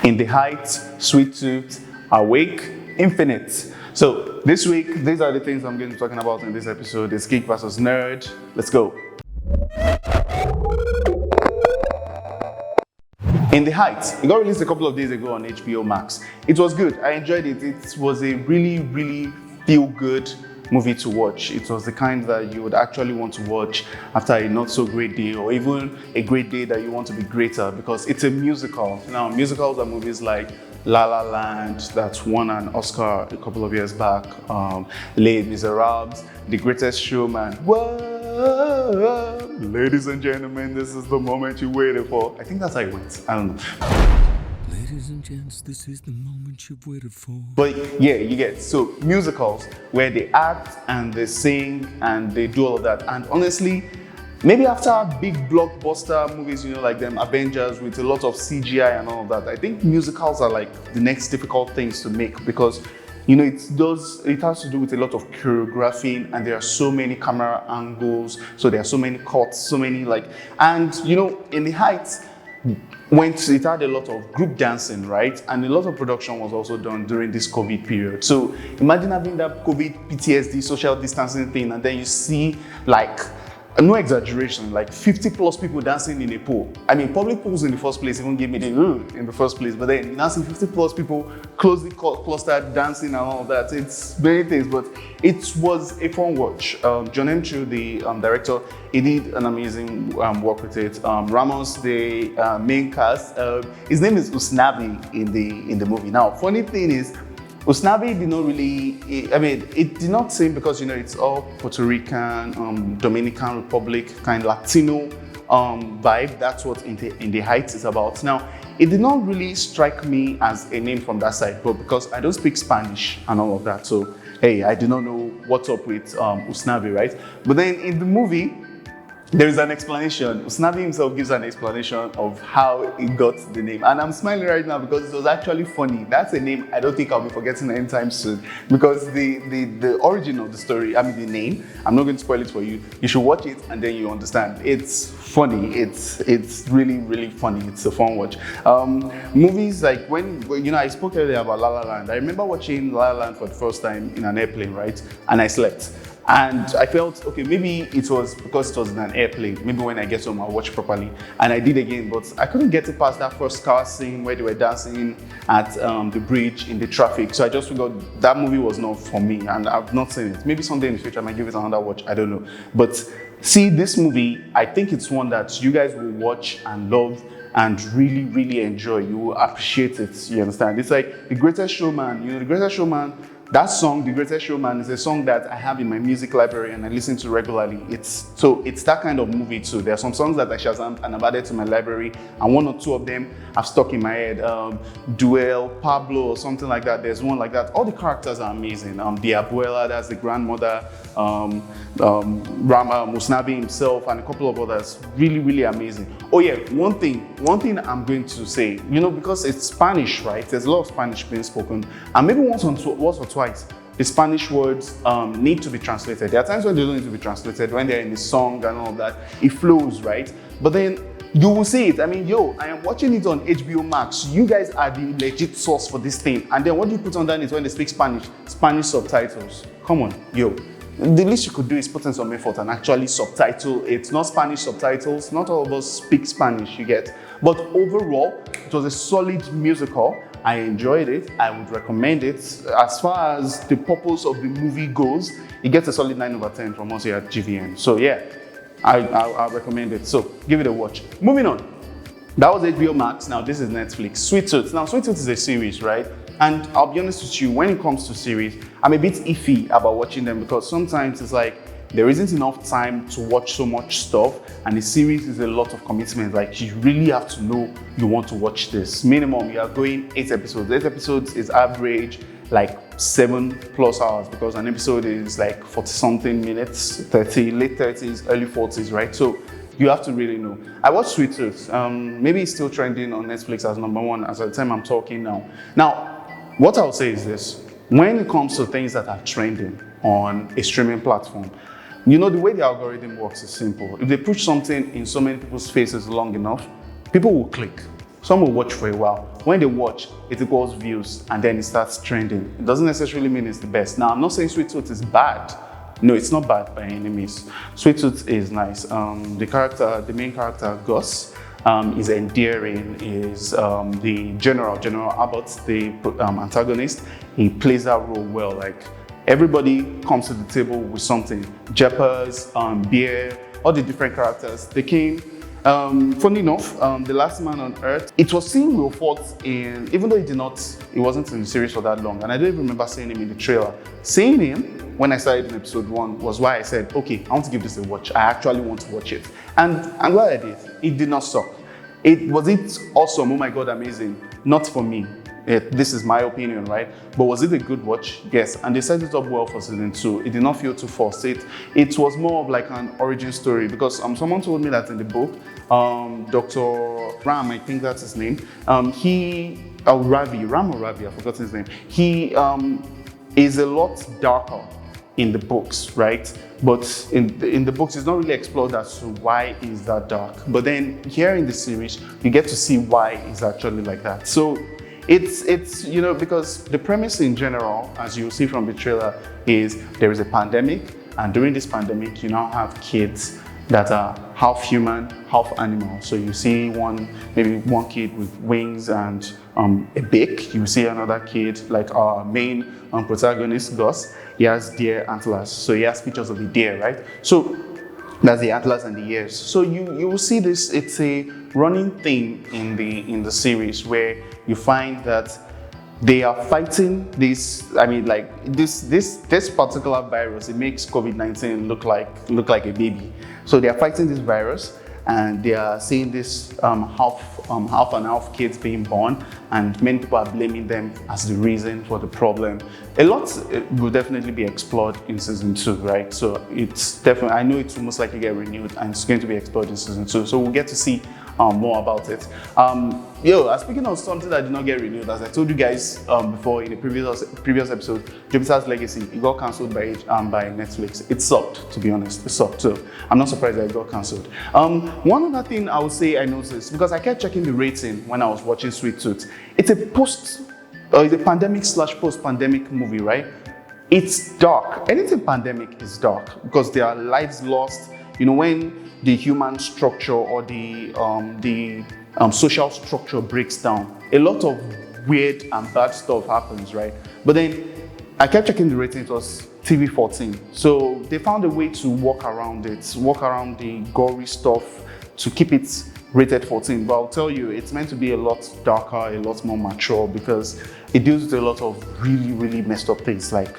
In the Heights, Sweet Tooth, Awake, Infinite. So this week, these are the things I'm going to be talking about in this episode. It's Geek versus Nerd. Let's go. In the Heights, it got released a couple of days ago on HBO Max. It was good. I enjoyed it. It was a really feel-good movie to watch. It was the kind that you would actually want to watch after a not so great day, or even a great day that you want to be greater, because it's a musical. Now, musicals are movies like La La Land, that won an Oscar a couple of years back, Les Miserables, The Greatest Showman. Whoa, ladies and gentlemen, this is the moment you waited for. I think that's how it went. I don't know. Ladies and gents, this is the moment you've waited for. But yeah, you get, so musicals where they act and they sing and they do all of that. And honestly, maybe after big blockbuster movies, you know, like them Avengers with a lot of CGI and all of that, I think musicals are like the next difficult things to make, because you know, it has to do with a lot of choreographing, and there are so many camera angles, so there are so many cuts, so many and you know, in the Heights, it had a lot of group dancing, right? And a lot of production was also done during this COVID period. So imagine having that COVID PTSD, social distancing thing, and then you see no exaggeration, 50 plus people dancing in a pool. I mean, public pools in the first place even gave me the in the first place, but then you now see 50 plus people closely clustered dancing and all of that. It's very things, but it was a fun watch. John M. Chu, the director, he did an amazing work with it. Ramos, the main cast, his name is Usnavi in the movie. Now, funny thing is, Usnavi did not really, it did not seem, because, you know, it's all Puerto Rican, Dominican Republic, kind of Latino vibe. That's what In the Heights is about. Now, it did not really strike me as a name from that side, but because I don't speak Spanish and all of that, so, hey, I do not know what's up with Usnavi, right? But then in the movie, there is an explanation. Usnavi himself gives an explanation of how he got the name. And I'm smiling right now because it was actually funny. That's a name I don't think I'll be forgetting anytime soon. Because the origin of the story, the name, I'm not going to spoil it for you. You should watch it and then you understand. It's funny. It's really funny. It's a fun watch. Movies like when you know, I spoke earlier about La La Land. I remember watching La La Land for the first time in an airplane, right? And I slept. And I felt, okay, maybe it was because it was in an airplane. Maybe when I get home, I'll watch properly. And I did again, but I couldn't get it past that first car scene where they were dancing at the bridge in the traffic. So I just figured that movie was not for me, and I've not seen it. Maybe someday in the future I might give it another watch, I don't know. But see, this movie, I think it's one that you guys will watch and love and really enjoy. You will appreciate it, you understand? It's like The Greatest Showman. You know, The Greatest Showman, that song, The Greatest Showman, is a song that I have in my music library and I listen to regularly. It's that kind of movie too. There are some songs that I shazammed and I've added to my library, and one or two of them have stuck in my head. Duel, Pablo, or something like that. There's one like that. All the characters are amazing. The Abuela, that's the grandmother, Musnavi himself, and a couple of others. Really amazing. Oh yeah, one thing I'm going to say, you know, because it's Spanish, right? There's a lot of Spanish being spoken, and maybe once or twice, the Spanish words need to be translated. There are times when they don't need to be translated, when they're in the song and all of that. It flows, right? But then you will see it. I mean, I am watching it on HBO Max. You guys are the legit source for this thing. And then what do you put on that is when they speak Spanish subtitles. Come on, the least you could do is put in some effort and actually subtitle. It's not Spanish subtitles. Not all of us speak Spanish, you get. But overall, it was a solid musical. I enjoyed it. I would recommend it. As far as the purpose of the movie goes, it gets a solid 9 over 10 from us here at GVN. So yeah, I recommend it. So give it a watch. Moving on. That was HBO Max. Now this is Netflix. Sweet Tooth. Now Sweet Tooth is a series, right? And I'll be honest with you, when it comes to series, I'm a bit iffy about watching them, because sometimes it's like there isn't enough time to watch so much stuff, and the series is a lot of commitment. Like, you really have to know you want to watch this. Minimum, you are going 8 episodes. 8 episodes is average like 7+ hours, because an episode is like 40-something minutes, 30, late 30s, early 40s, right? So you have to really know. I watched Sweet Tooth. Maybe it's still trending on Netflix as #1 as at the time I'm talking now. Now, what I'll say is this. When it comes to things that are trending on a streaming platform, you know, the way the algorithm works is simple. If they push something in so many people's faces long enough, people will click. Some will watch for a while. when they watch, it equals views and then it starts trending. It doesn't necessarily mean it's the best. Now, I'm not saying Sweet Tooth is bad. No, it's not bad by any means. Sweet Tooth is nice. The main character, Gus, is endearing, is the General Abbott, the antagonist. He plays that role well. Like, everybody comes to the table with something. Jeppers, Beer, all the different characters. They came. Funny enough, The Last Man on Earth, it was seeing Will Forte in, even though it wasn't in the series for that long, and I don't even remember seeing him in the trailer. Seeing him when I started in episode 1 was why I said, okay, I want to give this a watch. I actually want to watch it. And I'm glad I did. It did not suck. Was it awesome? Oh my God, amazing. Not for me. This is my opinion, right? But was it a good watch? Yes. And they set it up well for season 2. It did not feel too forced. It was more of like an origin story, because someone told me that in the book, Dr. Ram, I think that's his name, Ram or Ravi, I forgot his name. He is a lot darker in the books, right? But in the books, it's not really explored as to why is that dark. But then here in the series, you get to see why it's actually like that. So it's you know, because the premise in general, as you'll see from the trailer, is there is a pandemic, and during this pandemic, you now have kids that are half human, half animal. So you see maybe one kid with wings and a beak. You see another kid, like our main protagonist, Gus. He has deer antlers. So he has pictures of the deer, right? So that's the antlers and the ears. So you will see this. It's a running theme in the series where you find that they are fighting this. I mean, like this particular virus. It makes COVID-19 look like a baby. So they are fighting this virus, and they are seeing this half and half kids being born, and many people are blaming them as the reason for the problem. A lot will definitely be explored in season 2, right? So it's definitely, I know it's almost like it get renewed, and it's going to be explored in season 2. So we'll get to see more about it. Speaking of something that did not get renewed, as I told you guys before in the previous episode, Jupiter's Legacy, it got cancelled by Netflix. It sucked, to be honest. It sucked. So I'm not surprised that it got cancelled. One other thing I would say I noticed, because I kept checking the rating when I was watching Sweet Tooth. It's a pandemic / post-pandemic movie, right? It's dark. Anything pandemic is dark because there are lives lost. You know, when the human structure or the social structure breaks down, a lot of weird and bad stuff happens, right? But then I kept checking the rating. It was TV-14. So they found a way to work around the gory stuff to keep it rated 14. But I'll tell you, it's meant to be a lot darker, a lot more mature, because it deals with a lot of really, really messed up things like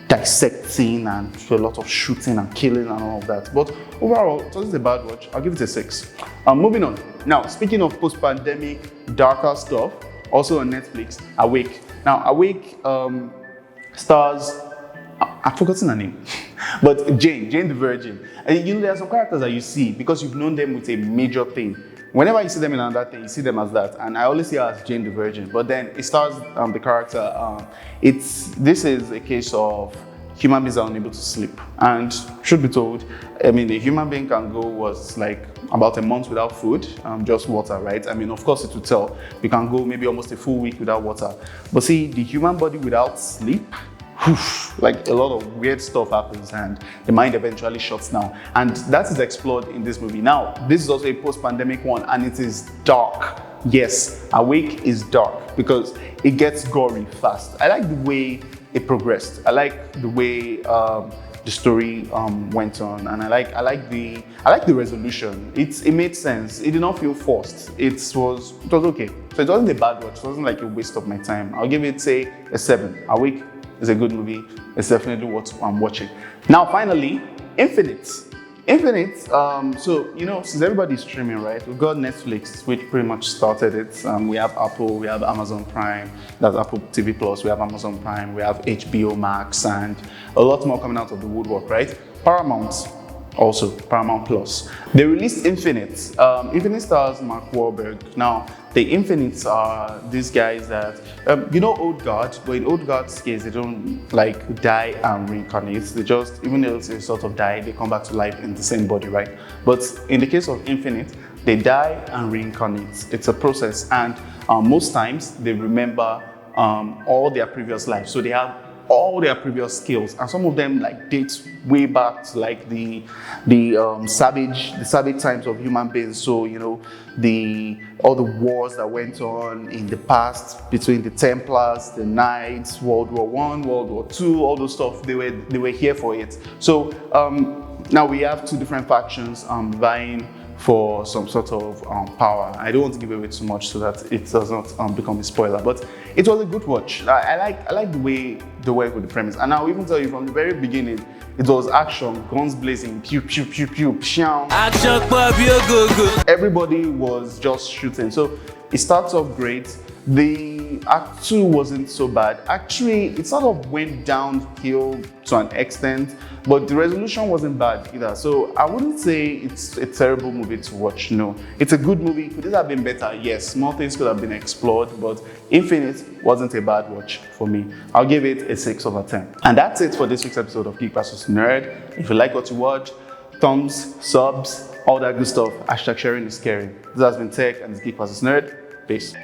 dissecting and a lot of shooting and killing and all of that. But overall, it wasn't a bad watch. I'll give it a 6. Moving on. Now, speaking of post-pandemic, darker stuff, also on Netflix, Awake. Now, Awake stars, I've forgotten her name, but Jane the Virgin. And you know, there are some characters that you see because you've known them with a major thing. Whenever you see them in another thing, you see them as that. And I always see her as Jane the Virgin. But then it stars the character. This is a case of human beings are unable to sleep. And truth be told, I mean, a human being can go like about a month without food, just water, right? I mean, of course it will tell. You can go maybe almost a full week without water. But see, the human body without sleep, like a lot of weird stuff happens and the mind eventually shuts down. And that is explored in this movie. Now, this is also a post-pandemic one, and it is dark. Yes, Awake is dark because it gets gory fast. I like the way it progressed. I like the way the story went on, and I like the resolution. It made sense. It did not feel forced. It was okay. So it wasn't a bad watch. It wasn't like a waste of my time. I'll give it, say, a 7. Awake is a good movie. It's definitely what I'm watching. Now, finally, Infinite. So, you know, since everybody's streaming, right, we've got Netflix, which pretty much started it. We have Apple, we have Amazon Prime, that's Apple TV Plus, we have Amazon Prime, we have HBO Max, and a lot more coming out of the woodwork, right? Paramount, also Paramount Plus. They released Infinite. Infinite stars Mark Wahlberg. Now, the Infinites are these guys that, you know, Old Guard, but in Old Guard's case, they don't like die and reincarnate. They just, even though they sort of die, they come back to life in the same body, right? But in the case of Infinite, they die and reincarnate. It's a process. And most times they remember all their previous lives. So they have all their previous skills, and some of them like dates way back to like the savage times of human beings. So you know, all the wars that went on in the past between the Templars, the Knights, World War I, World War II, all those stuff. They were here for it. So now we have two different factions vying for some sort of power. I don't want to give away too much so that it does not become a spoiler, but it was a good watch. I like the way they work with the premise, and I'll even tell you from the very beginning, it was action, guns blazing, pew pew pew pew, pshaw. Action, go. Everybody was just shooting, so it starts off great. The Act 2 wasn't so bad. Actually, it sort of went downhill to an extent, but the resolution wasn't bad either. So I wouldn't say it's a terrible movie to watch, no. It's a good movie. Could it have been better? Yes, more things could have been explored, but Infinite wasn't a bad watch for me. I'll give it a 6 over 10. And that's it for this week's episode of Geek vs. Nerd. If you like what you watch, thumbs, subs, all that good stuff. #sharing is caring. This has been Tech and it's Geek vs. Nerd. Peace.